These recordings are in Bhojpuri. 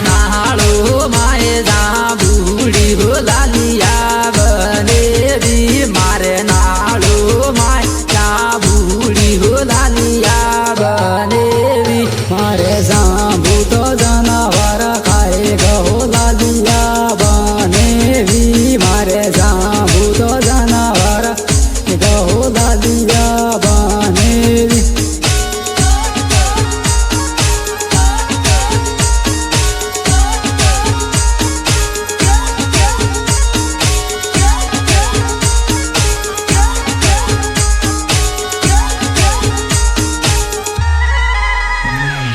नाड़ो माए जा बूढ़ी हो लालिया बनेवी मारे नाड़ो माए जा बूढ़ी हो लालिया बनेवी मारे जाबू तो जानवर खाए गहो लालिया बनेवी मारे जाबू तो जानवर गहो लालिया बनेवी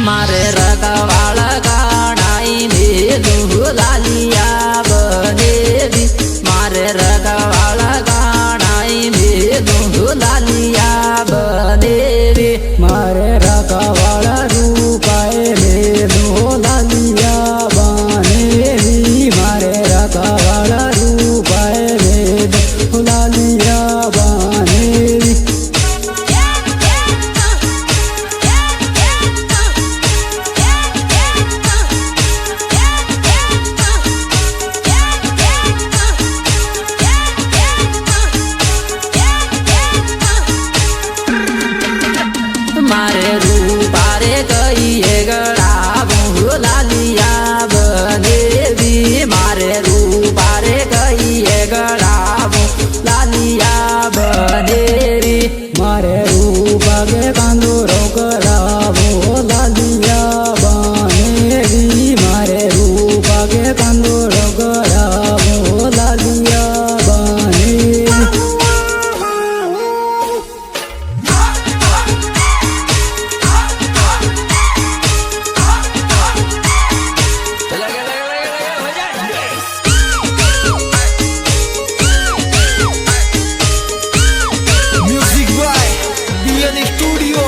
मारे रखवाड़ गाड़ाई मेलू लालिया बनेवी मारे रखवाड़ गाड़ाई मेलू लालिया बनेवी मारे रखवाड़ रूपाए मेलू लालिया बनेवी मारे रखवाड़ रूपाए मेलू लालिया बनेवी मारे रूपारे कहिए गड़ाबू लालिया बनेवी मारे रूपारे कहिए गड़ाबू लालिया बनेवी मारे रूप के कांदूरो करावो लालिया बनेवी मारे रूप के कांदूरो करावो लालिया बनेवी Music by BN Studio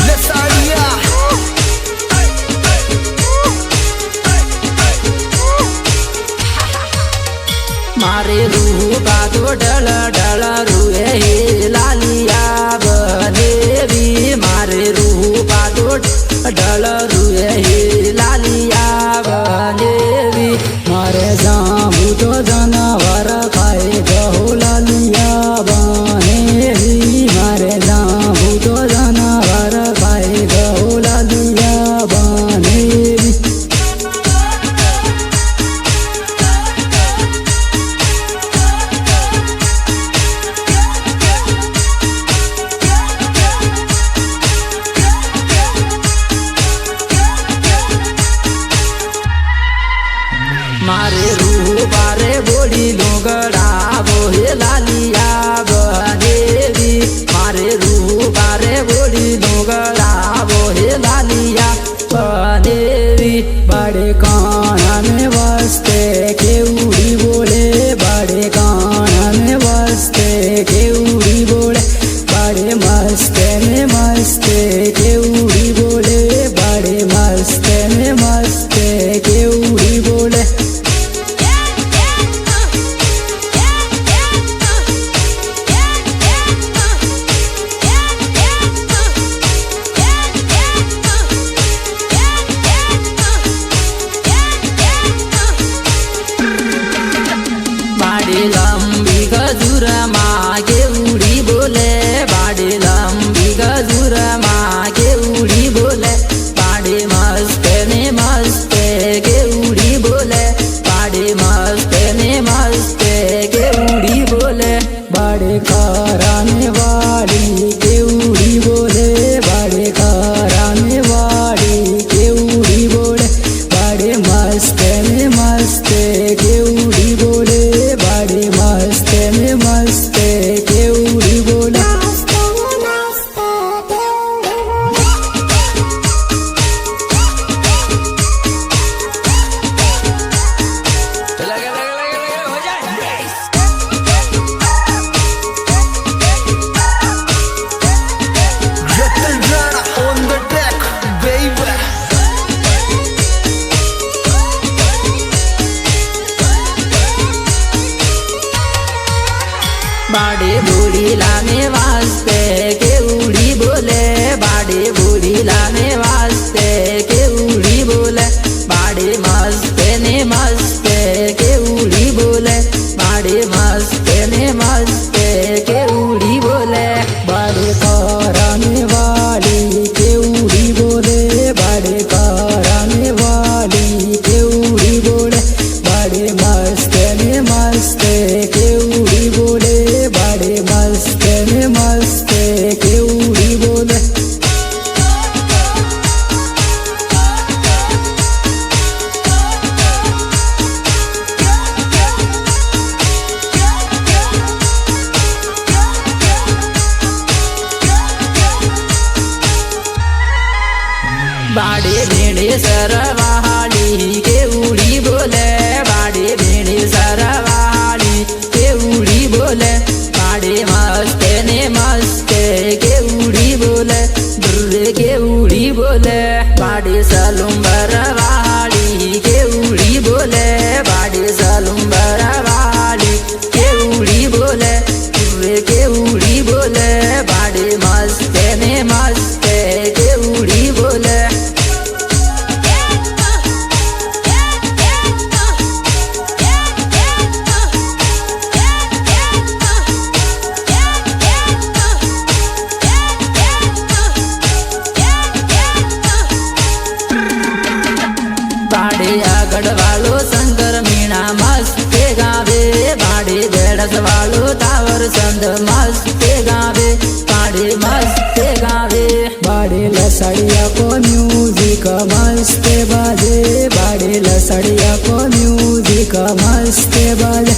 Lesaria मारे रूपा तो डल डल रुए लालिया बनेवी मारे रूपा तो डल रुए लालिया बनेवी मारे जाबू तो जानवर खाए गहो लालिया बनेवी मारे जाबू तो जानवर खाए गहो लालिया बनेवी मारे रूपारे बोली लोगड़ा बोहे लालिया बनेवी मारे रूपारे बोली लोगड़ा बोहे लालिया बनेवी बड़े काना में वस्ते के उड़ी बोले बड़े काना में वस्ते के उड़ी बोले बड़े मस्ते में मस्ते के उड़ी बोले बड़े मस्ते में मस्ते के उड़ी बोले बाड़ी लंबी गजूर मागे उड़ी बोले बाड़ी लंबी गजूर मागे उड़ी बोले बाड़ी मस्ते ने मस्ते के उड़ी बोले बाड़ी मस्ते ने मस्ते के उड़ी बोले बड़े कराने वाली के उड़ी बोले बड़े कराने वाली के उड़ी बोले बड़े मस्ते में मस्ते के उड़ी बोले बड़े मस्ते में मस्ते के उड़ी बोले बाड़े बूढ़ी लाने वास्ते के उड़ी बोले बाड़े बूढ़ी लाने वास्ते के उड़ी बोले बाड़े બાડે મસ્ત ને મસ્ત કેવડી બોલે બાડે મસ્ત ને મસ્ત કેવડી બોલે બાડે કારાને વાલી કેવડી બોલે બાડે કારાને વાલી કેવડી બોલે બાડે મસ્ત ને મસ્ત કેવડી બોલે બાડે મસ્ત ને મસ્ત કેવડી બોલે બાડે ભેડે સરવાળી કેવડી બોલે બાડે ભેડે સરવાળી કેવડી બોલે બાડે મસ્ત ને મસ્ત કેવડી બોલે દુર્રે કેવડી બોલે બાડે સલુંબર વાળી કેવડી બોલે બાડે સલુંબર વાળી કેવડી બોલે દુર્રે કેવડી બોલે બાડે મસ્ત ને મસ્ત કેવડી બોલે બાડે આગળ વાળો શંકર મીણા મસ્ત ગાવે બાડે બેડસ વાળો તાવર સંદ મસ્ત ગાવે બાડે મસ્ત ગાવે બાડે લસડિયા કો મ્યુઝિક મસ્ત બાજે બાડે લસડિયા કો મ્યુઝિક મસ્ત બાજે